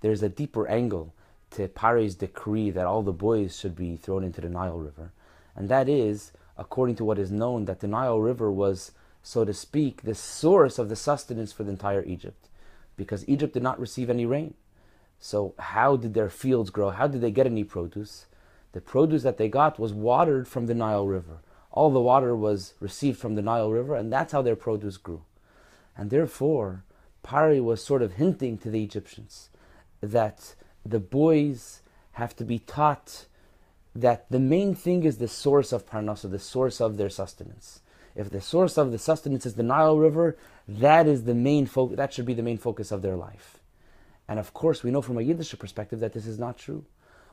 there's a deeper angle to Pare's decree that all the boys should be thrown into the Nile River. And that is, according to what is known, that the Nile River was, so to speak, the source of the sustenance for the entire Egypt. Because Egypt did not receive any rain. So how did their fields grow? How did they get any produce? The produce that they got was watered from the Nile River. All the water was received from the Nile River, and that's how their produce grew. And therefore, Pari was sort of hinting to the Egyptians that the boys have to be taught that the main thing is the source of Parnasa, the source of their sustenance. If the source of the sustenance is the Nile River, that is the main that should be the main focus of their life. And of course, we know from a Yiddish perspective that this is not true.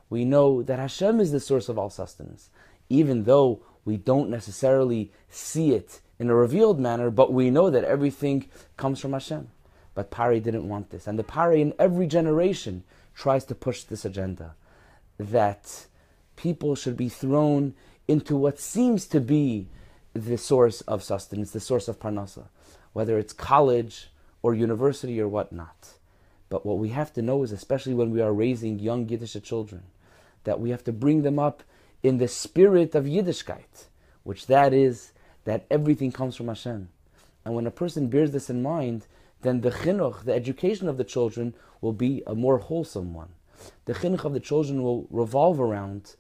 We know that Hashem is the source of all sustenance, even though we don't necessarily see it in a revealed manner, but we know that everything comes from Hashem. But Pari didn't want this. And the Pari in every generation tries to push this agenda, that people should be thrown into what seems to be the source of sustenance, the source of Parnasa, whether it's college or university or whatnot. But what we have to know is, especially when we are raising young Yiddish children, that we have to bring them up in the spirit of Yiddishkeit, which that is that everything comes from Hashem. And when a person bears this in mind, then the chinuch, the education of the children, will be a more wholesome one. The chinuch of the children will revolve around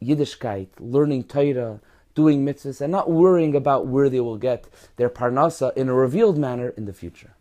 Yiddishkeit, learning Torah, doing mitzvahs, and not worrying about where they will get their parnasa in a revealed manner in the future.